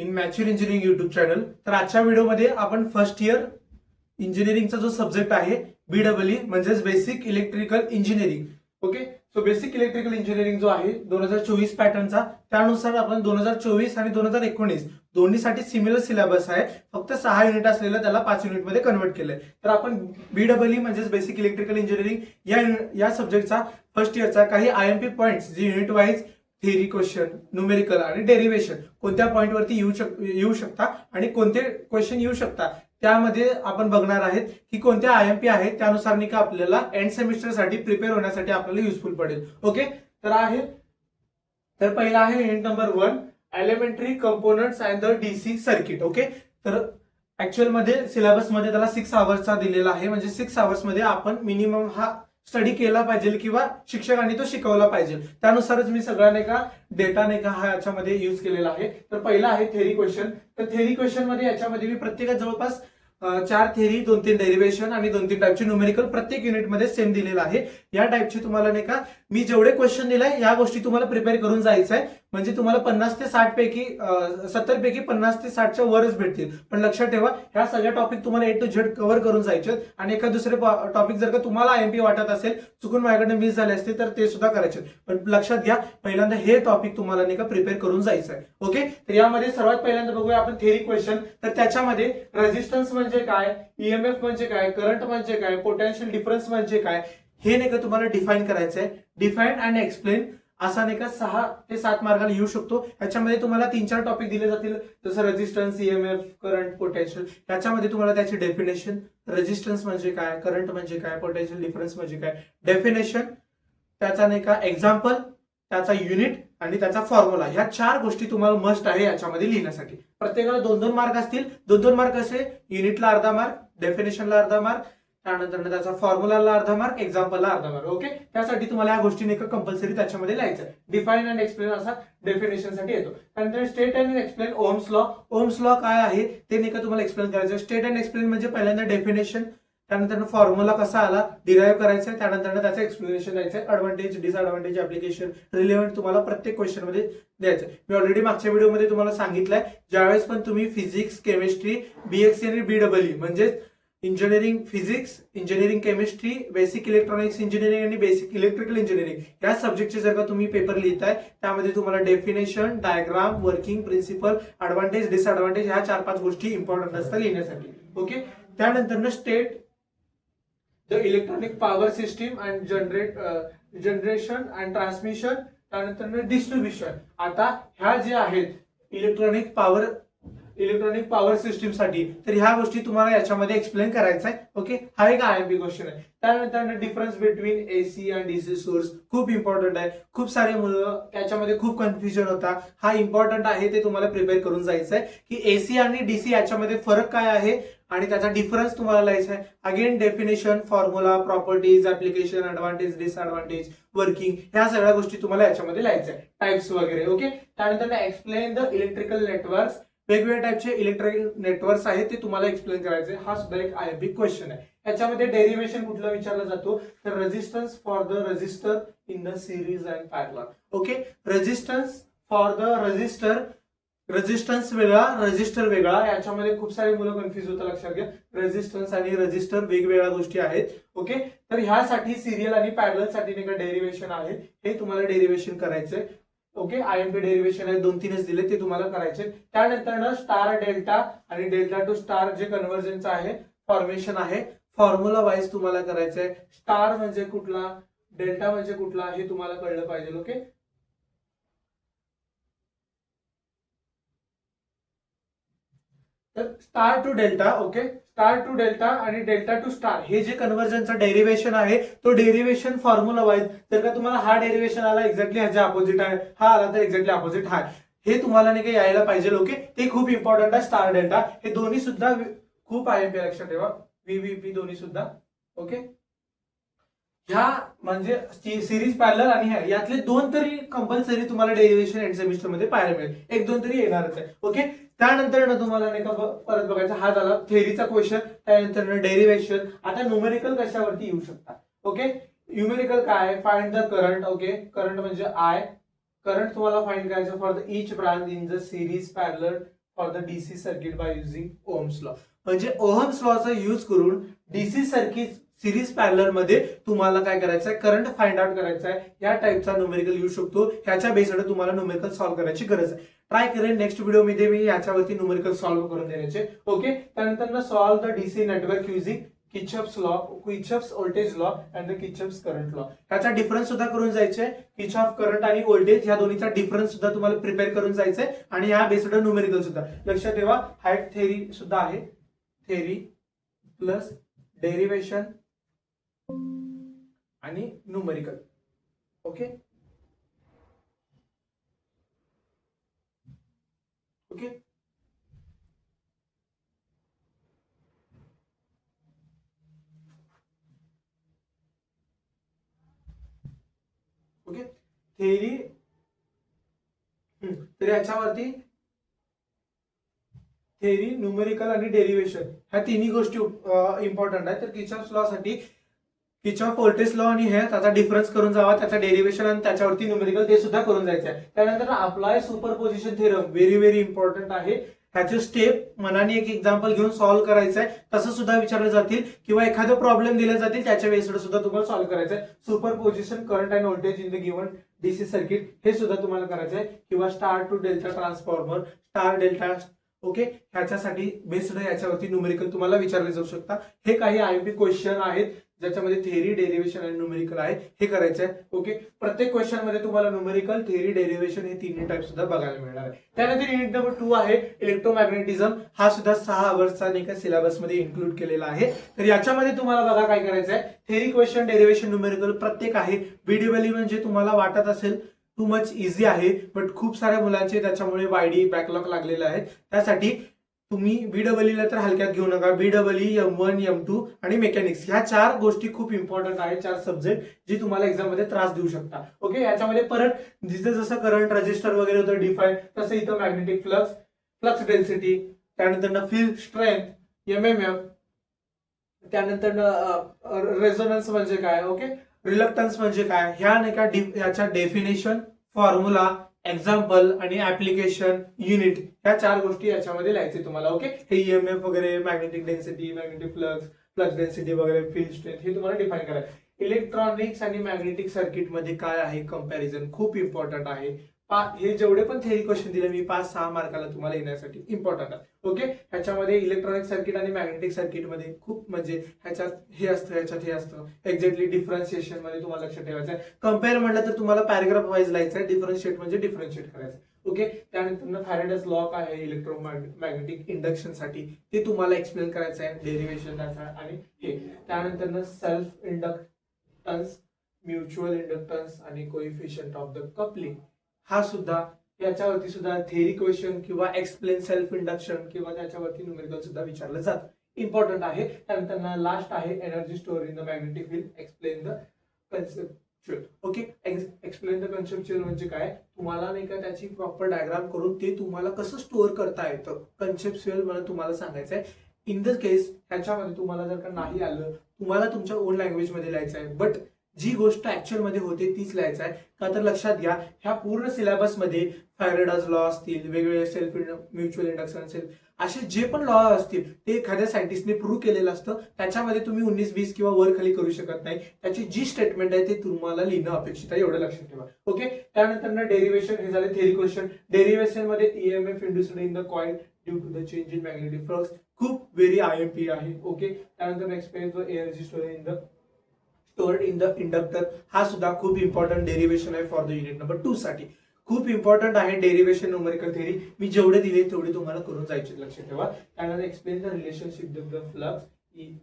In mature engineering YouTube channel. तर आजच्या व्हिडिओमध्ये आपण फर्स्ट इयर इंजिनिअरिंगचा जो सब्जेक्ट आहे BEE म्हणजेच basic electrical engineering. Okay, so basic electrical engineering जो आहे 2024 पॅटर्नचा, त्यानुसार आपण 2024 आणि 2019 दोन्हीसाठी सिमिलर सिलेबस आहे, फक्त 6 युनिट असलेलं त्याला 5 युनिटमध्ये कन्वर्ट केलंय. तर आपण BEE म्हणजेच बेसिक इलेक्ट्रिकल इंजिनिअरिंग या सब्जेक्टचा फर्स्ट इयरचा काही IMP पॉइंट्स जे unit wise theory question, numerical आणि डेरिव्हेशन कोणत्या पॉइंटवरती येऊ शकता आणि कोणते क्वेश्चन येऊ शकता त्यामध्ये आपण बघणार आहेत की कोणत्या IMP आहेत, त्यानुसार नाही का आपल्याला एंड सेमिस्टरसाठी प्रिपेअर होण्यासाठी आपल्याला युजफुल पडेल. ओके, तर पहिला आहे unit number 1 elementary components and the DC circuit. Okay, तर ऍक्च्युअल मध्ये सिलेबस मध्ये त्याला 6 आवर्सचा दिलेला आहे, म्हणजे 6 आवर्स मध्ये आपण मिनिमम हा स्टडी केला पाहिजे किंवा शिक्षकांनी तो शिकवला पाहिजे. त्यानुसारच मी सगळा नाही का डेटा नाही का हा याच्यामध्ये युज केलेला आहे. तर पहिला आहे थेरी क्वेश्चन. तर थेरी क्वेश्चन मध्ये याच्यामध्ये मी प्रत्येकात जवळपास 4 थेरी, 2-3 डेरिव्हेशन आणि 2-3 टाईपचे न्यूमेरिकल प्रत्येक युनिटमध्ये सेम दिलेला आहे. या टाईपचे तुम्हाला नाही का मी जेवढे क्वेश्चन दिलाय या गोष्टी तुम्हाला प्रिपेअर करून जायचं आहे, म्हणजे तुम्हाला 50 ते 60 पैकी 70 पैकी 50 ते 60च्या वरच भेटतील. पण लक्षात ठेवा ह्या सगळ्या टॉपिक तुम्हाला A to Z कव्हर करून जायचे आणि एखाद दुसरे टॉपिक जर का तुम्हाला IMP वाटत असेल, चुकून माझ्याकडे मिस झाले असते तर ते सुद्धा करायचे. पण लक्षात घ्या पहिल्यांदा हे टॉपिक तुम्हाला नाही का प्रिपेअर करून जायचं आहे. ओके, तर यामध्ये सर्वात पहिल्यांदा बघूया आपण थेरी क्वेश्चन. तर त्याच्यामध्ये रेझिस्टन्स म्हणजे काय, EMF म्हणजे काय, करंट म्हणजे काय, पोटेन्शियल डिफरन्स म्हणजे काय, हे नाही का तुम्हाला डिफाईन करायचं आहे. डिफाईन अँड एक्सप्लेन असा नाही का 6 ते 7 मार्काला येऊ शकतो. याच्यामध्ये तुम्हाला 3-4 टॉपिक दिले जातील, जसं रेझिस्टन्स, EMF, करंट, पोटेन्शियल. याच्यामध्ये तुम्हाला त्याची डेफिनेशन, रेझिस्टन्स म्हणजे काय, करंट म्हणजे काय, पोटेन्शियल डिफरन्स म्हणजे काय, डेफिनेशन, त्याचा नाही का एक्झाम्पल, त्याचा युनिट आणि त्याचा फॉर्म्युला, ह्या 4 गोष्टी तुम्हाला मस्ट आहे याच्यामध्ये लिहिण्यासाठी. प्रत्येकाला 2-2 मार्क असतील. 2-2 मार्क असे, युनिटला अर्धा मार्क, डेफिनेशनला अर्धा मार्क, त्यानंतर त्याचा फॉर्म्युलाला अर्धा मार्क, एक्झाम्पलला अर्धा मार्क. ओके, त्यासाठी तुम्हाला या गोष्टी नाही का कंपल्सरी त्याच्यामध्ये लिहायचं आहे. डिफाईन अँड एक्सप्लेन असा डेफिनेशन साठी येतो. त्यानंतर state and explain Ohm's law. Ohm's law काय आहे ते नाही का तुम्हाला एक्सप्लेन करायचं. स्टेट अँड एक्सप्लेन म्हणजे पहिल्यांदा डेफिनेशन, त्यानंतर फॉर्म्युला कसा आला डिराईव्ह करायचा, त्यानंतर त्याचं एक्सप्लेनेशन द्यायचं, ऍडव्हान्टेज, डिसएडव्हान्टेज, ऍप्लिकेशन, रिलेव्हंट तुम्हाला प्रत्येक क्वेश्चन मध्ये द्यायचं. मी ऑलरेडी मागच्या व्हिडिओमध्ये तुम्हाला सांगितलंय, ज्यावेळेस पण तुम्ही फिजिक्स, केमिस्ट्री, BSc आणि BEE म्हणजे engineering physics, engineering chemistry, basic electronics engineering आणि बेसिक इलेक्ट्रिकल इंजिनिअरिंग या सब्जेक्टचे जर का तुम्ही पेपर लिहिताय, त्यामध्ये तुम्हाला definition, diagram, working principle, advantage, disadvantage ह्या 4-5 गोष्टी इम्पॉर्टंट असतात लिहिण्यासाठी. ओके, त्यानंतर state the electronic power system and generation and transmission, त्यानंतर डिस्ट्रीब्युशन. आता ह्या जे आहेत इलेक्ट्रॉनिक पॉवर सिस्टीम साठी, तर ह्या गोष्टी तुम्हाला याच्यामध्ये एक्सप्लेन करायचा आहे. ओके, हा एक IMP क्वेश्चन आहे. त्यानंतर डिफरन्स बिटवीन AC आणि DC सोर्स खूप इम्पॉर्टंट आहे. खूप सारे मुलं त्याच्यामध्ये खूप कन्फ्युजन होता. हा इम्पॉर्टंट आहे, ते तुम्हाला प्रिपेअर करून जायचं आहे की AC आणि DC याच्यामध्ये फरक काय आहे आणि त्याचा डिफरन्स तुम्हाला लिहायचा आहे. Again definition, formula, properties, application, advantage, disadvantage, working, ह्या सगळ्या गोष्टी तुम्हाला याच्यामध्ये लिहायच्या आहे. टाइप्स वगैरे. ओके, त्यानंतर एक्सप्लेन द इलेक्ट्रिकल नेटवर्क्स. वेगवेगळ्या टाइपचे इलेक्ट्रिक नेटवर्क्स आहेत ते तुम्हाला एक्सप्लेन करायचे. हा सुद्धा एक IMP क्वेश्चन आहे. याच्यामध्ये डेरिव्हेशन कुठला विचारला जातो, तर resistance for the resistor in the series and parallel. Okay, resistance for the resistor, resistance वेगळा, रेझिस्टर वेगळा. याच्यामध्ये खूप सारे मुलं कन्फ्युज होतात, लक्षात घ्या. रेझिस्टन्स आणि रेझिस्टर वेगवेगळ्या गोष्टी आहेत. ओके, तर ह्यासाठी सिरियल आणि पॅरलल साठी नाही का डेरिव्हेशन आहे, हे तुम्हाला डेरिव्हेशन करायचंय. ओके, IMP डेरिव्हेशन आहे, 2-3च दिले, ते तुम्हाला करायचे. त्यानंतर स्टार डेल्टा आणि डेल्टा टू स्टार जे कन्व्हर्जनचं आहे, फॉर्मेशन आहे, फॉर्म्युला वाईज तुम्हाला करायचंय. स्टार म्हणजे कुठला, डेल्टा म्हणजे कुठला, हे तुम्हाला कळलं पाहिजे. ओके, तर star to delta. Okay, star to delta आणि डेल्टा टू स्टार हे जे कन्व्हर्जनचा डेरिव्हेशन आहे, तो डेरिव्हेशन फॉर्म्युला वाईज जर का तुम्हाला हा डेरिव्हेशन आला एक्झॅक्टली ह्याच्या अपोजिट आहे, हा आला तर एक्झॅक्टली अपोजिट आहे, हे तुम्हाला नाही का यायला पाहिजे. ओके, ते खूप इम्पॉर्टंट आहे. स्टार डेल्टा हे दोन्ही सुद्धा खूप IMP लक्षात ठेवा. VVP दोन्ही सुद्धा. ओके, ह्या म्हणजे सिरीज पॅरलल आणि ह्या यातले 2 तरी कंपल्सरी तुम्हाला डेरिव्हेशन एंड सेमिस्टर मध्ये पाहायला मिळेल. 1-2 तरी येणारच आहे. ओके, त्यानंतर तुम्हाला नाही का परत बघायचा, हा झाला थेरीचा क्वेश्चन. त्यानंतर डेरिव्हेशन. आता न्यूमेरिकल कशावरती येऊ शकतात. ओके, न्यूमेरिकल काय, find the current. Okay, current म्हणजे I, करंट तुम्हाला फाइंड करायचं for the each branch in the series, parallel, for the DC circuit by using Ohm's law. म्हणजे ओहम्स लॉचा यूज करून डीसी सर्किट सिरीज पॅरलर मध्ये तुम्हाला काय करायचं आहे, करंट फाइंड आउट करायचा आहे. या टाइपचा न्यूमेरिकल येऊ शकतो. ह्याच्या बेसवर तुम्हाला न्यूमेरिकल सॉल्व्ह करायची गरज आहे. ट्राय करेन नेक्स्ट व्हिडिओमध्ये मी याच्यावरती न्यूमेरिकल सॉल्व्ह करून देण्याचे. ओके, त्यानंतर solve the DC network using Kirchhoff's law, Kirchhoff's voltage law and the Kirchhoff's current law. ह्याचा डिफरन्स सुद्धा करून जायचे. किर्चॉफ करंट आणि व्होल्टेज ह्या दोन्हीचा डिफरन्स सुद्धा तुम्हाला प्रिपेअर करून जायचंय आणि या बेस्ड न्यूमेरिकल सुद्धा लक्षात ठेवा. हाईट थेरी सुद्धा आहे. थेरी प्लस डेरिवेशन आणि numerical. Okay okay okay theory. तर याच्यावरती थेरी, न्यूमेरिकल आणि डेरिवेशन ह्या तिन्ही गोष्टी इम्पॉर्टंट आहेत. तर किर्चॉफ्स लॉ साठी किर्चॉफ व्होल्टेज लॉ आणि हे त्याचा डिफरन्स करून जावा, त्याचा डेरिवेशन आणि त्याच्यावरती न्यूमेरिकल ते सुद्धा करून जायचं आहे. त्यानंतर apply superposition theorem very very important आहे. ह्याचे स्टेप मनाने एक एक्झाम्पल घेऊन सॉल्व्ह करायचं आहे. तसं सुद्धा विचारले जातील किंवा एखादं प्रॉब्लेम दिले जातील त्याच्या बेसवर सुद्धा तुम्हाला सॉल्व्ह करायचं आहे. Superposition current and voltage in the given DC circuit हे सुद्धा तुम्हाला करायचं आहे. किंवा star to delta transformer, star delta. Okay, ह्याच्यासाठी बेस्ड याच्यावरती न्यूमेरिकल तुम्हाला विचारले जाऊ शकता. हे काही आयएमपी क्वेश्चन आहेत ज्याच्यामध्ये थेरी, डेरिवेशन आणि न्यूमेरिकल आहे. हे करायचं आहे. ओके, प्रत्येक क्वेश्चन मध्ये तुम्हाला न्यूमेरिकल, थेरी, डेरिवेशन हे तिन्ही टाइप सुद्धा बघायला मिळणार आहे. त्यानंतर युनिट नंबर 2 आहे इलेक्ट्रोमॅग्नेटिझम. हा सुद्धा 6 आवर्सचा नाही का सिलेबस मध्ये इन्क्लूड केलेला आहे. तर याच्यामध्ये तुम्हाला बघा काय करायचं आहे. थेरी क्वेश्चन, डेरिवेशन, न्यूमेरिकल प्रत्येक आहे. बीडब्ल्यू म्हणजे तुम्हाला वाटत असेल टू मच इझी आहे, बट खूप साऱ्या मुलांचे त्याच्यामुळे वायडी बॅकलॉग लागलेले आहेत. त्यासाठी तुम्ही बीडब्ल्यूला तर हलक्यात घेऊ नका. बीडब्ल्यू, M1, M2 आणि मेकॅनिक्स ह्या 4 गोष्टी खूप इम्पॉर्टंट आहेत. 4 सब्जेक्ट जी तुम्हाला एक्झाम मध्ये त्रास देऊ शकता. ओके, याच्यामध्ये परत जिथे जसं करंट रजिस्टर वगैरे होतं डिफाईन, तसं इथं मॅग्नेटिक फ्लक्स, फ्लक्स डेन्सिटी, त्यानंतर फील्ड स्ट्रेंथ, MMF, त्यानंतर रेझोनन्स म्हणजे काय, ओके, रिलक्टन्स म्हणजे काय, ह्या नाही का याच्या डेफिनेशन, फॉर्म्युला, एक्झाम्पल आणि ऍप्लिकेशन, युनिट ह्या 4 गोष्टी याच्यामध्ये लिहायचे तुम्हाला. ओके, हे EMF वगैरे, magnetic density, magnetic flux, flux density वगैरे, फील्ड स्ट्रेंथ हे तुम्हाला डिफाईन करायचं. इलेक्ट्रॉनिक्स आणि मॅग्नेटिक सर्किट मध्ये काय आहे कंपॅरिझन खूप इम्पॉर्टंट आहे. हे जेवढे पण थेरी क्वेश्चन दिले मी 5-6 मार्काला तुम्हाला येण्यासाठी इम्पॉर्टंट आहे. ओके, ह्याच्यामध्ये इलेक्ट्रॉनिक सर्किट आणि मॅग्नेटिक सर्किट मध्ये खूप म्हणजे ह्याच्यात हे असतं, ह्याच्यात हे असतं. एक्झॅक्टली डिफरन्शिएशन मध्ये तुम्हाला लक्षात ठेवायचं आहे. कम्पेअर म्हटलं तर तुम्हाला पॅराग्राफ वाईज लिहायचं आहे. डिफरन्शिएट म्हणजे डिफरन्शिएट करायचं. ओके, त्यानंतर फॅरेडेज लॉ काय आहे इलेक्ट्रोमॅग्नेटिक इंडक्शन साठी ते तुम्हाला एक्सप्लेन करायचं आहे. डेरिवेशन आणि हे. त्यानंतर सेल्फ इंडक्टन्स, म्युच्युअल इंडक्टन्स आणि कोइफिशियंट ऑफ द कपलिंग हा सुद्धा याच्यावरती सुद्धा थेरी क्वेश्चन किंवा एक्सप्लेन सेल्फ इंडक्शन किंवा त्याच्यावरती न्यूमेरिकल सुद्धा विचारलं जातं. इम्पॉर्टंट आहे. त्यानंतर लास्ट आहे energy store in the magnetic field, explain the conceptual. Okay, explain the conceptual म्हणजे काय, तुम्हाला नाही का त्याची प्रॉपर डायग्राम करून ते तुम्हाला कसं स्टोअर करता येतं. कन्सेप्च्युअल मला तुम्हाला सांगायचं आहे. इन द केस ह्याच्यामध्ये तुम्हाला जर का नाही आलं, तुम्हाला तुमच्या ओन लँग्वेज मध्ये लिहायचं आहे. बट जी गोष्ट ऍक्च्युअल मध्ये होते तीच लिहायचं आहे. का तर लक्षात घ्या, ह्या पूर्ण सिलेबस मध्ये फॅरेडाज लॉ असतील, वेगवेगळे सेल्फ म्युच्युअल इंडक्शन असेल, असे जे पण लॉ असतील ते एखाद्या सायंटिस्टने प्रूव्ह केलेलं असतं. त्याच्यामध्ये तुम्ही 19-20 किंवा वर खाली करू शकत नाही. त्याची जी स्टेटमेंट आहे ते तुम्हाला लिहिणं अपेक्षित आहे, एवढं लक्षात ठेवा. ओके, त्यानंतर डेरिवेशन हे झाले थेरी क्वेश्चन. डेरिवेशन मध्ये EMF induced in the coil due to the change in magnetic flux खूप व्हेरी IMP आहे. ओके, त्यानंतर explain the energy store in the stored in the inductor हा सुद्धा खूप इम्पॉर्टंट डेरिवेशन आहे फॉर द युनिट नंबर 2 साठी. खूप important आहे डेरिवेशन, न्यूमेरिकल थेरी. मी जेवढे दिले तेवढे तुम्हाला करून जायचे, लक्षात ठेवा. त्यानंतर explain the relationship the flux,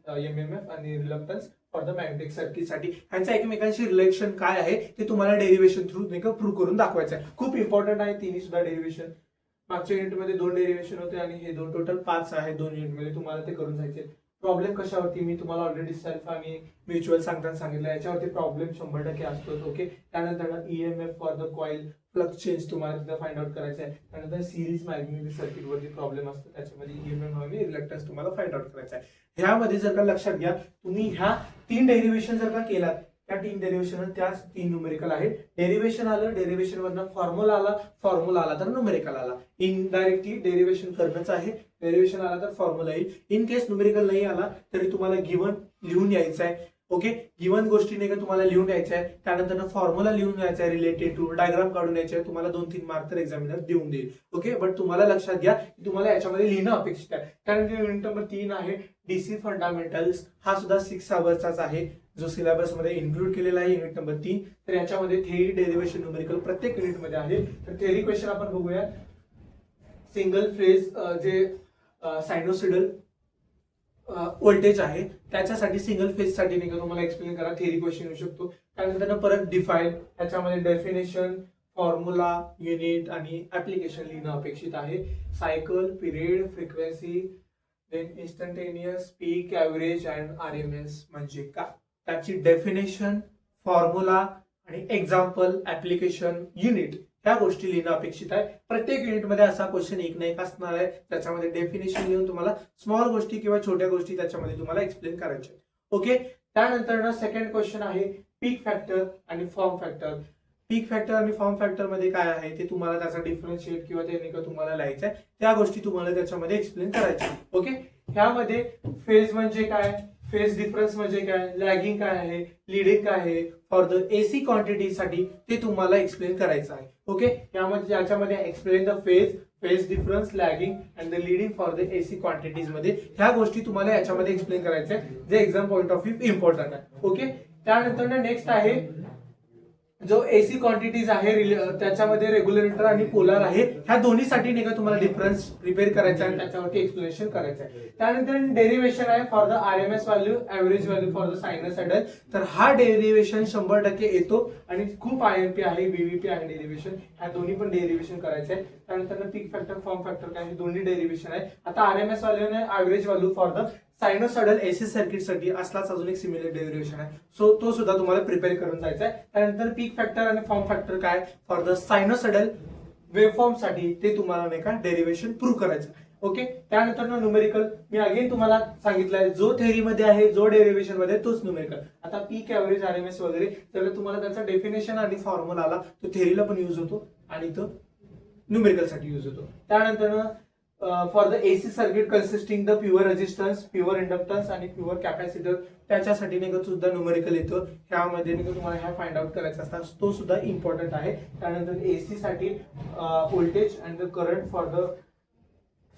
MMF आणि reluctance for the magnetic circuit साठी. ह्यांचं एकमेकांशी रिलेशन काय आहे ते तुम्हाला डेरिवेशन थ्रू नाही का प्रूव्ह करून दाखवायचं आहे. खूप इम्पॉर्टंट आहे तिन्ही सुद्धा डेरिवेशन. मागच्या युनिटमध्ये 2 डेरिवेशन होते आणि हे 2 टोटल 5 आहे 2 युनिटमध्ये. तुम्हाला ते करून जायचे. प्रॉब्लेम कशावरती मी तुम्हाला ऑलरेडी सेल्फ आणि म्युच्युअल सांगताना सांगितलं, याच्यावरती प्रॉब्लेम 100% असतोच. ओके, त्यानंतर EMF for the coil, flux change तुम्हाला तिथं फाइंड आउट करायचं आहे. त्यानंतर सिरीज मॅग्नेटिक सर्किट वरती प्रॉब्लेम असतो, त्याच्यामध्ये EMF आणि रिलक्टन्स तुम्हाला फाइंड आउट करायचा आहे. ह्यामध्ये जर का लक्षात घ्या, तुम्ही ह्या 3 डेरिवेशन जर का केलात त्या 3 डेरिव्हेशन त्याच 3 न्यूमेरिकल आहे. डेरिव्हेशन आलं, डेरिव्हेशन मधनं फॉर्म्युला आला, फॉर्म्युला आला तर न्यूमेरिकल आला. इनडायरेक्टली डेरिव्हेशन करणंच आहे. डेरिव्हेशन आला तर फॉर्म्युला येईल. इन केस न्यूमेरिकल नाही आला तरी तुम्हाला गिव्हन लिहून यायचं आहे. ओके, गिव्हन गोष्टीने का तुम्हाला लिहून यायचं आहे. त्यानंतर फॉर्म्युला लिहून यायचा आहे रिलेटेड टू, डायग्राम काढून यायचे आहे. तुम्हाला 2-3 मार्क तर एक्झामिनर देऊन देईल. ओके, बट तुम्हाला लक्षात घ्या की तुम्हाला याच्यामध्ये लिहिणं अपेक्षित आहे. त्यानंतर युनिट नंबर 3 आहे डीसी फंडामेंटल्स. हा सुद्धा 6 आवर्सचाच आहे जो सिलेबस मध्ये इन्क्लूड केलेला आहे युनिट नंबर 3. तर याच्यामध्ये थेरी, डेरिव्हेशन, न्यूमेरिकल प्रत्येक युनिट मध्ये आहे. तर थेरी क्वेश्चन आपण बघूया. सिंगल फेज जे सायनोसिडल व्होल्टेज आहे त्याच्यासाठी सिंगल फेज साठी नाही का तुम्हाला एक्सप्लेन करा, थेरी क्वेश्चन येऊ शकतो. त्यानंतर परत डिफाईन, त्याच्यामध्ये डेफिनेशन, फॉर्म्युला, युनिट आणि ऍप्लिकेशन लिहिणं अपेक्षित आहे. Cycle, period, frequency, then instantaneous, peak, average and RMS म्हणजे काय, त्याची डेफिनेशन, फॉर्म्युला आणि एक्झाम्पल, ऍप्लिकेशन, युनिट ह्या गोष्टी लिहिणं अपेक्षित आहे. प्रत्येक युनिटमध्ये असा क्वेश्चन एक ना एक असणार आहे. त्याच्यामध्ये डेफिनेशन लिहून तुम्हाला स्मॉल गोष्टी किंवा छोट्या गोष्टी त्याच्यामध्ये तुम्हाला एक्सप्लेन करायच्या. ओके, त्यानंतर सेकंड क्वेश्चन आहे पीक फॅक्टर आणि फॉर्म फॅक्टर. पीक फॅक्टर आणि फॉर्म फॅक्टर मध्ये काय आहे ते तुम्हाला त्याचा डिफरन्शिएट किंवा ते नाही का तुम्हाला लिहायचं आहे. त्या गोष्टी तुम्हाला त्याच्यामध्ये एक्सप्लेन करायच्या. ओके, ह्यामध्ये फेज म्हणजे काय, फेज डिफरन्स म्हणजे काय, लॅगिंग काय आहे, लीडिंग काय आहे, फॉर द एसी क्वांटिटी साठी ते तुम्हाला एक्सप्लेन करायचं आहे. ओके, यामध्ये याच्यामध्ये explain the phase, phase difference, lagging and the leading for the AC quantities मध्ये ह्या गोष्टी तुम्हाला याच्यामध्ये एक्सप्लेन करायच्या आहे, जे exam point of view important आहे. ओके, त्यानंतर नेक्स्ट आहे जो एसी क्वांटिटीज आहे त्याच्यामध्ये रेग्युलेटर आणि पोलार आहे. ह्या दोन्हीसाठी नाही का तुम्हाला डिफरन्स प्रिपेअर करायचा आहे, त्याच्यावरती एक्सप्लेनेशन करायचं आहे. त्यानंतर डेरिव्हेशन आहे for the RMS value, average value for the sinusoidal. तर हा डेरिव्हेशन 100% येतो आणि खूप आयएमपी आहे, बीव्हीपी आहे डेरिव्हेशन. ह्या दोन्ही पण डेरिव्हेशन करायचे आहे. त्यानंतर पीक फॅक्टर, फॉर्म फॅक्टर काय, हे दोन्ही डेरिव्हेशन आहे. आता आरएमएस व्हॅल्यू आणि average value for the sinusoidal AC circuit साठी असलाच अजून एक सिमिलर डेरिव्हेशन आहे. सो तो सुद्धा तुम्हाला प्रिपेअर करून जायचा आहे. त्यानंतर पीक फॅक्टर आणि फॉर्म फॅक्टर काय फॉर द सायनोसॉइडल वेवफॉर्म साठी ते तुम्हाला नाही का डेरिव्हेशन प्रूव्ह करायचं. ओके, त्यानंतर न्यूमेरिकल मी अगेन तुम्हाला सांगितलंय जो थेरीमध्ये आहे, जो डेरिव्हेशन मध्ये तोच न्यूमेरिकल. आता पीक, ऍव्हरेज, आरएमएस वगैरे तर तुम्हाला त्याचा डेफिनेशन आणि फॉर्म्युला आला तो थेरीला पण युज होतो आणि तो न्यूमेरिकल साठी युज होतो. त्यानंतर for the AC circuit consisting the pure resistance, pure inductance आणि प्युअर कॅपॅसिटर त्याच्यासाठी नाही का सुद्धा न्यूमेरिकल येतं. ह्यामध्ये नाही का तुम्हाला ह्या फाइंड आउट करायचा असतात, तो सुद्धा इम्पॉर्टंट आहे. त्यानंतर एसी साठी voltage and the current for the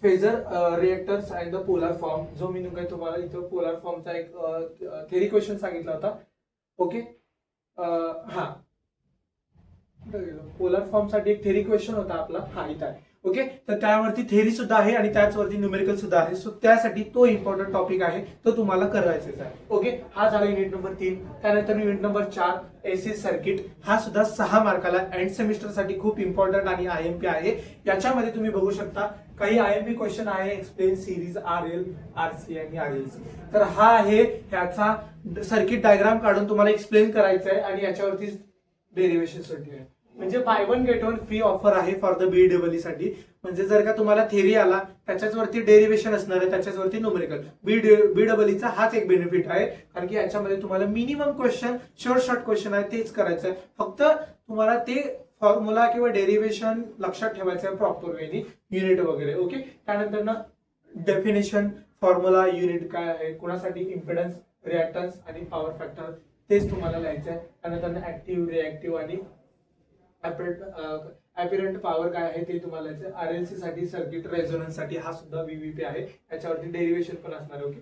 phasor reactors and the polar form, जो मी काय तुम्हाला इथं पोलार फॉर्मचा एक थेरी क्वेश्चन सांगितला होता. ओके, हा पोलार फॉर्म साठी एक थेरी क्वेश्चन होता आपला, हा इथं आहे. ओके, तर त्यावरती थेरी सुद्धा आहे आणि त्याचवरती न्यूमेरिकल सुद्धा आहे. सो त्यासाठी तो इम्पॉर्टंट टॉपिक आहे, तो तुम्हाला करायचाच आहे. ओके, हा झाला युनिट नंबर 3. त्यानंतर युनिट नंबर 4 एसी सर्किट. हा सुद्धा 6 मार्काला एंड सेमिस्टर साठी खूप इम्पॉर्टंट आणि आयएमपी आहे. याच्यामध्ये तुम्ही बघू शकता काही आयएमपी क्वेश्चन आहे, एक्सप्लेन सिरीज, आरएल, आरसी आणि आरएलसी. तर हा आहे ह्याचा सर्किट डायग्राम काढून तुम्हाला एक्सप्लेन करायचा आहे आणि याच्यावरती डेरिव्हेशन साठी आहे. म्हणजे by one get one free offer आहे फॉर द बीडब्ल्यू साठी. म्हणजे जर का तुम्हाला थेरी आला त्याच्याच वरती डेरिव्हेशन असणार आहे, त्याच्याच वरती न्यूमेरिकल. बीडब्ल्यूचा हाच एक बेनिफिट आहे, कारण की याच्यामध्ये तुम्हाला मिनिमम क्वेश्चन, शॉर्ट क्वेश्चन आहे तेच करायचं आहे. फक्त तुम्हाला ते फॉर्म्युला किंवा डेरिव्हेशन लक्षात ठेवायचं आहे प्रॉपर वेनी, युनिट वगैरे. ओके, त्यानंतर ना डेफिनेशन, फॉर्म्युला, युनिट काय आहे, कोणासाठी इम्पिडन्स, रिएक्टन्स आणि पॉवर फॅक्टर तेच तुम्हाला लिहायचं आहे. त्यानंतर ऍक्टिव्ह, रिएक्टिव्ह आणि अपीरंट पॉवर काय आहे ते तुम्हाला लिहायचं. आरएलसी साठी सर्किट रेझोनन्स साठी हा सुद्धा व्हीव्हीपी आहे, त्याच्यावरती डेरिव्हेशन पण असणार. ओके,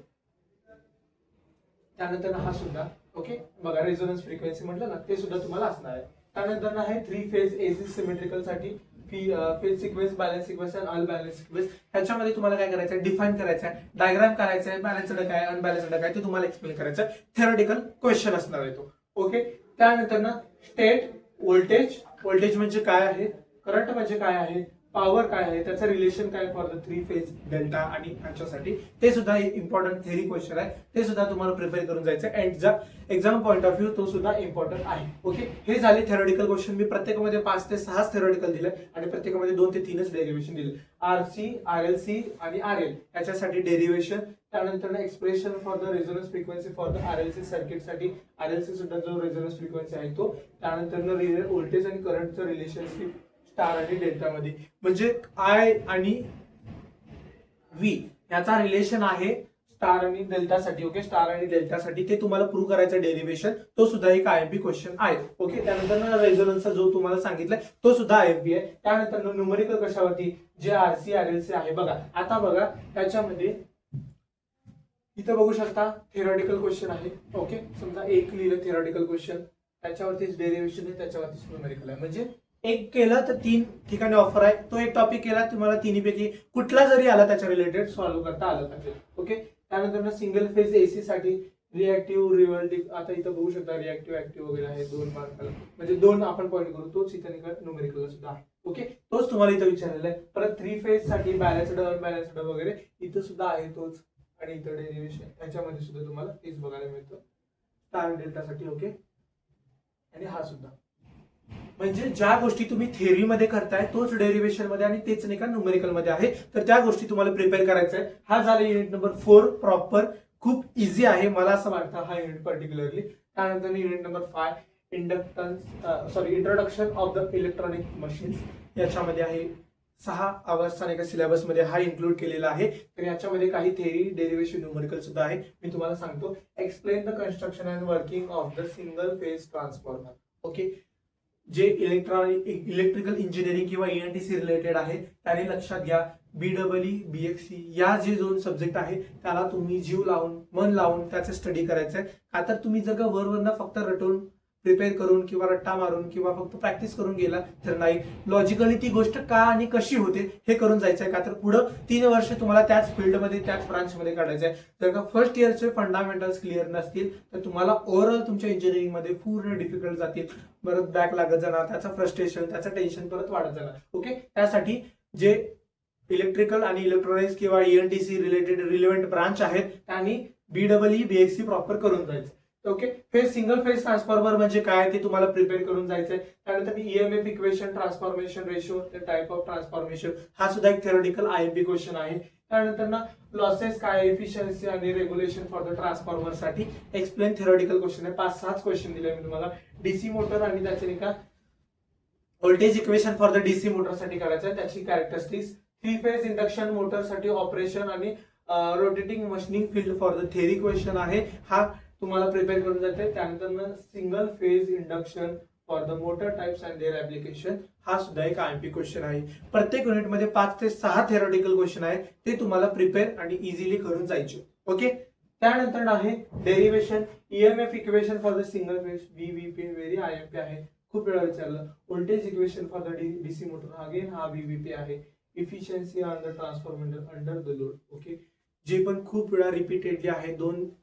त्यानंतर हा सुद्धा ओके बघा रेझोनन्स फ्रिक्वेन्सी म्हटलं ना ते सुद्धा तुम्हाला असणार आहे. त्यानंतर आहे 3 फेज एसी सिमेट्रिकल साठी फेज सिक्वेन्स, बॅलन्स सिक्वेन्स आणि अनबॅलन्स सिक्वेन्स. ह्याच्यामध्ये तुम्हाला काय करायचं आहे, डिफाईन करायचं आहे, डायग्राम करायचं आहे, बॅलन्स्ड काय, अनबॅलन्स्ड काय ते तुम्हाला एक्सप्लेन करायचं आहे. थेरॉटिकल क्वेश्चन असणार आहे तो. ओके, त्यानंतर स्टेट, व्होल्टेज, व्होल्टेज म्हणजे काय आहे, करंट म्हणजे काय आहे, पॉवर काय आहे, त्याचं रिलेशन काय फॉर द 3 फेज डेल्टा आणि ह्याच्यासाठी, ते सुद्धा इम्पॉर्टंट थेरी क्वेश्चन आहे, ते सुद्धा तुम्हाला प्रिपेअर करून जायचं आहे. एक्झाम पॉईंट ऑफ व्ह्यू तो सुद्धा इम्पॉर्टंट आहे. ओके, हे झाले थेरोटिकल क्वेश्चन. मी प्रत्येकामध्ये 5 ते 6 थेरोटिकल दिले आणि प्रत्येकामध्ये 2 ते 3च डेरिव्हेशन दिले. आरसी, आरएलसी आणि आरएल याच्यासाठी डेरिव्हेशन, त्यानंतर expression for the resonance frequency for the RLC circuit साठी, आरएलसी सुद्धा जो रेझोनन्स फ्रिक्वेन्सी आहे तो, त्यानंतर व्होल्टेज आणि करंटचं रिलेशनशिप स्टार आणि डेल्टा मध्ये, म्हणजे आय आणि व्ही याचा रिलेशन आहे स्टार आणि डेल्टा साठी. ओके, स्टार आणि डेल्टा साठी ते तुम्हाला प्रूव्ह करायचं डेरिव्हेशन, तो सुद्धा एक आयएमपी क्वेश्चन आहे. ओके, त्यानंतर रेझोनन्सचा जो तुम्हाला सांगितलाय तो सुद्धा आयएमपी आहे. त्यानंतर न्यूमेरिकल कशावरती, जे आरसी आरएलसी आहे. बघा आता बघा त्याच्यामध्ये इथं बघू शकता थेरॉटिकल क्वेश्चन आहे. ओके, समजा एक लिहिलं थेरॉटिकल क्वेश्चन, त्याच्यावरतीच डेरिव्हेशन आहे, त्याच्यावरतीच न्यूमेरिकल आहे. म्हणजे एक केलं तर 3 ठिकाणी ऑफर आहे. तो एक टॉपिक केला तुम्हाला तिन्हीपैकी कुठला जरी आला त्याच्या रिलेटेड सॉल्व्ह करता आलं पाहिजे. ओके, त्यानंतर सिंगल फेज एसी साठी रिएक्टिव्ह रिव्हर्टिव्ह, आता इथं बघू शकता रिएक्टिव्ह ऍक्टिव्ह वगैरे आहे 2 मार्काला, म्हणजे 2 आपण पॉईंट करू, तोच इथं न्यूमेरिकल सुद्धा आहे. ओके, तोच तुम्हाला इथं विचारलेला आहे. परत 3 फेज साठी बॅलन्स्ड अनबॅलन्स्ड वगैरे इथं सुद्धा आहे तोच, आणि इथं डेरिव्हेशन त्याच्यामध्ये सुद्धा तुम्हाला तेच बघायला मिळतं स्टार डेल्टा साठी. ओके, आणि हा सुद्धा, म्हणजे ज्या गोष्टी तुम्ही थेअरीमध्ये करताय तोच डेरिव्हेशन मध्ये आणि तेच नाही का न्यूमेरिकल मध्ये आहे, तर त्या गोष्टी तुम्हाला प्रिपेअर करायचा आहे. हा झाला युनिट नंबर 4 प्रॉपर, खूप इझी आहे मला असं वाटतं हा युनिट पर्टिक्युलरली. त्यानंतर unit number 5 introduction of the electronic machines, याच्यामध्ये आहे 6 आवर्सचा नाही का सिलेबस मध्ये हा इन्क्लूड केलेला आहे. तर याच्यामध्ये काही थेअरी डेरिव्हेशन न्यूमेरिकल सुद्धा आहे. मी तुम्हाला सांगतो, explain the construction and working of the single phase transformer. Okay, जे इलेक्ट्रिकल इंजिनिअरिंग किंवा ईएनटीसी रिलेटेड आहे त्याने लक्षात घ्या, बीडब्ल्यू बीएक्सी या जे 2 सब्जेक्ट आहे त्याला तुम्ही जीव लावून मन लावून त्याचे स्टडी करायचं आहे. का तर तुम्ही जर का वरवरनं फक्त रटून प्रिपेअर करून किंवा रट्टा मारून किंवा फक्त प्रॅक्टिस करून गेला तर नाही, लॉजिकली ती गोष्ट का आणि कशी होते हे करून जायचं आहे. का तर पुढं 3 वर्ष तुम्हाला त्याच फील्डमध्ये त्याच ब्रांचमध्ये काढायचं आहे. जर का फर्स्ट इयरचे फंडामेंटल्स क्लिअर नसतील तर तुम्हाला ओव्हरऑल तुमच्या इंजिनिअरिंग मध्ये पूर्ण डिफिकल्ट जातील, परत बॅक लागत जाणार, त्याचं फ्रस्ट्रेशन त्याचं टेन्शन परत वाढत जाणार. ओके, त्यासाठी जे इलेक्ट्रिकल आणि इलेक्ट्रॉनिक्स किंवा ईएनटीसी रिलेटेड रिलेव्हंट ब्रांच आहेत त्यांनी बीडब्ल्यू बीएससी प्रॉपर करून जायचं. Okay, phase single phase transformer म्हणजे काय ते तुम्हाला प्रिपेअर करून जायचंय. त्यानंतर EMF equation, transformation ratio, type of transformation, हा सुद्धा एक थेरोटिकल आयएमपी क्वेश्चन आहे. त्यानंतर लॉसेस काय, एफिशियन्सी आणि रेग्युलेशन फॉर द ट्रान्सफॉर्मर साठी एक्सप्लेन थेरोटिकल क्वेश्चन आहे. 5-6 क्वेश्चन दिले मी तुम्हाला. डीसी मोटर आणि त्याचे नाही का voltage equation for the DC motor साठी करायचं आहे, त्याची कॅरेक्टरिस्टिक्स. 3 फेज इंडक्शन मोटर साठी ऑपरेशन आणि rotating machining field for the theory question आहे, हा तुम्हाला प्रिपेअर करून जाते. त्यानंतर single phase induction for the motor types and their application, हा सुद्धा एक आयएमपी क्वेश्चन आहे. प्रत्येक युनिटमध्ये 5 ते 6 थेरोटिकल क्वेश्चन आहे, ते तुम्हाला प्रिपेअर आणि इझिली करून जायचे. ओके, त्यानंतर आहे derivation, EMF equation for the single phase, व्हीव्हीपी very IMP आहे, खूप वेळा विचारलं. Voltage equation for the DC motor, again हा व्हीव्हीपी आहे. Efficiency on the transformer under the load. Okay, जे पण खूप वेळा रिपीटेडली आहे,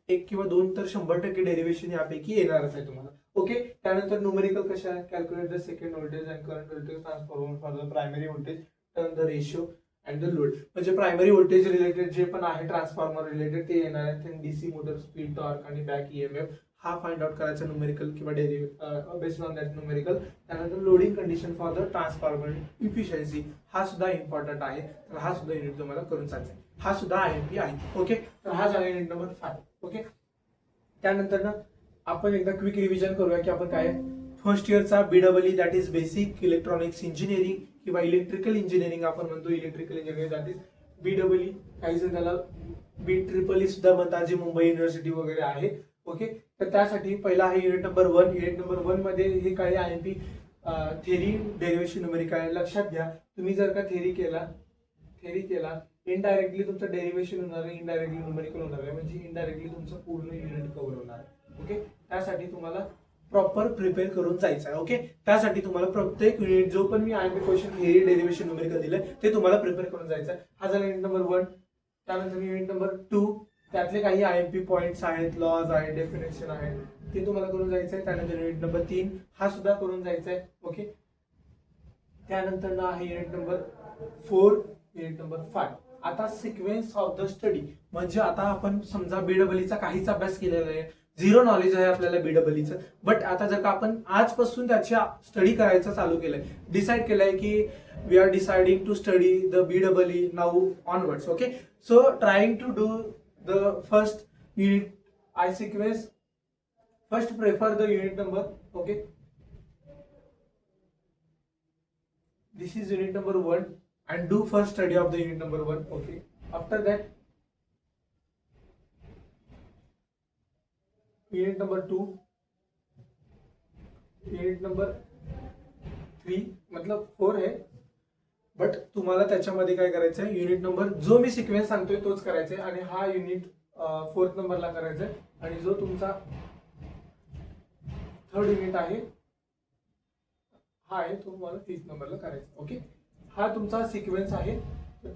1 किंवा 2 तर 100% डेरिव्हेशन यापैकी येणारच आहे तुम्हाला. ओके, त्यानंतर न्यूमेरिकल कशा आहे, calculate the second voltage and current voltage transformer for the primary voltage, turn the ratio and the load, म्हणजे प्रायमरी व्होल्टेज रिलेटेड जे पण आहे ट्रान्सफॉर्मर रिलेटेड ते येणार आहे. डीसी मोटर स्पीड, टॉर्क आणि बॅक ईएमएफ हा फाइंड आउट करायचा न्यूमेरिकल किंवा बेस्ड ऑन दॅट न्यूमेरिकल. त्यानंतर loading condition for the transformer efficiency, हा सुद्धा इम्पॉर्टंट आहे, तर हा सुद्धा युनिट तुम्हाला करून जायचा आहे, हा सुद्धा आयएमपी आहे. ओके, तर हा झाला युनिट नंबर 5. ओके, त्यानंतर आपण एकदा क्विक रिव्हिजन करूया की आपण काय फर्स्ट इयरचा BW that is basic electronics engineering किंवा इलेक्ट्रिकल इंजिनिअरिंग आपण म्हणतो, electrical engineering that is BW, काही जण त्याला BEEE सुद्धा म्हणतात, जी मुंबई युनिव्हर्सिटी वगैरे आहे. ओके, तर त्यासाठी पहिला आहे युनिट नंबर 1. युनिट नंबर 1 मध्ये हे काही आयएमपी थेरी डेरिव्हेशन न्यूमेरिकल आहे. लक्षात घ्या, तुम्ही जर का थेरी केला इनडायरेक्टली तुमचं डेरिव्हेशन होणार आहे, इनडायरेक्टली न्यूमेरिकल होणार आहे, म्हणजे इनडायरेक्टली तुमचं पूर्ण युनिट कव्हर होणार आहे. ओके, त्यासाठी तुम्हाला प्रॉपर प्रिपेअर करून जायचं आहे. ओके, त्यासाठी तुम्हाला प्रत्येक युनिट जो पण मी IMP question theory derivation numerical दिलंय ते तुम्हाला प्रिपेअर करून जायचं आहे. हा झाला युनिट नंबर 1. त्यानंतर युनिट नंबर 2, त्यातले काही आयएमपी पॉइंट्स आहेत, लॉज आहेत, डेफिनेशन आहेत, ते तुम्हाला करून जायचं आहे. त्यानंतर युनिट नंबर 3 हा सुद्धा करून जायचा आहे. ओके, त्यानंतर आहे युनिट नंबर 4 युनिट नंबर 5. आता सिक्वेन्स ऑफ द स्टडी म्हणजे आता आपण समजा बीडब्ल्यूचा काहीच अभ्यास केलेला आहे, झिरो नॉलेज आहे आपल्याला बीडब्ल्यूचं, बट आता जर का आपण आजपासून त्याच्या स्टडी करायचं चालू केलंय, डिसाईड केलंय की we are deciding to study the BW now onwards. Okay, so trying to do the first unit I sequence. First prefer the unit number. Okay, this is unit number 1 and do first study of the unit number 1. Okay, after that unit number 2, unit number 3 मतलब 4 है, but तुम्हाला त्याच्यामध्ये काय करायचं आहे, unit number जो मी sequence सांगतोय तोच करायचा आहे आणि हा युनिट 4th नंबरला करायचा आहे आणि जो तुमचा 3rd युनिट आहे हा आहे तो तुम्हाला 30 नंबरला करायचा. ओके, हा तुमचा सिक्वेन्स आहे, तर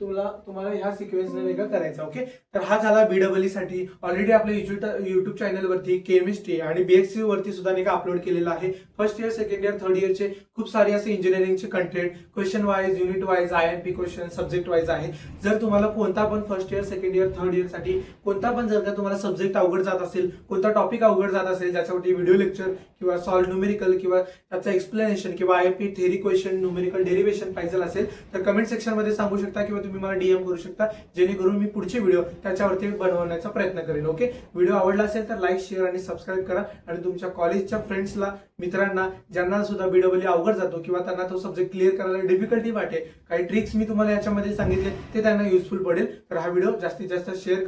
तुम्हाला ह्या सिक्वेन्सने वेगळं करायचं. ओके, तर हा झाला बीडब्ल्यू साठी. ऑलरेडी आपल्या युट्यूब चॅनलवरती केमिस्ट्री आणि बीएससी वरती सुद्धा नाही का अपलोड केलेला आहे. First year, second year, third इयरचे खूप सारे असे इंजिनिअरिंगचे content question wise, unit wise, IMP question, subject wise आहे. जर तुम्हाला कोणता पण first year, second year, third year साठी कोणता पण जर का तुम्हाला सब्जेक्ट अवघड जात असेल, कोणता टॉपिक अवघड जात असेल, ज्याच्यावरती व्हिडिओ लेक्चर किंवा सॉल्व न्यूमेरिकल किंवा त्याचं एक्सप्लेनेशन किंवा IMP theory question, numerical derivation पाहिजे असेल तर कमेंट सेक्शन मध्ये सांगू शकता किंवा तुम्ही मला DM करू शकता, जेणेकरून मी पुढचे व्हिडिओ त्याच्यावरती बनवण्याचा प्रयत्न करेन. ओके, व्हिडिओ आवडला असेल तर लाईक, शेअर आणि सबस्क्राईब करा आणि तुमच्या कॉलेजच्या फ्रेंड्सला, मित्रांना ज्यांना सुद्धा बीडब्ल्यू अवघड जातो किंवा त्यांना तो सब्जेक्ट क्लिअर करायला डिफिकल्टी वाटेल, काही ट्रिक्स मी तुम्हाला याच्यामध्ये सांगितले ते त्यांना युजफुल पडेल, तर हा व्हिडिओ जास्तीत जास्त शेअर करा.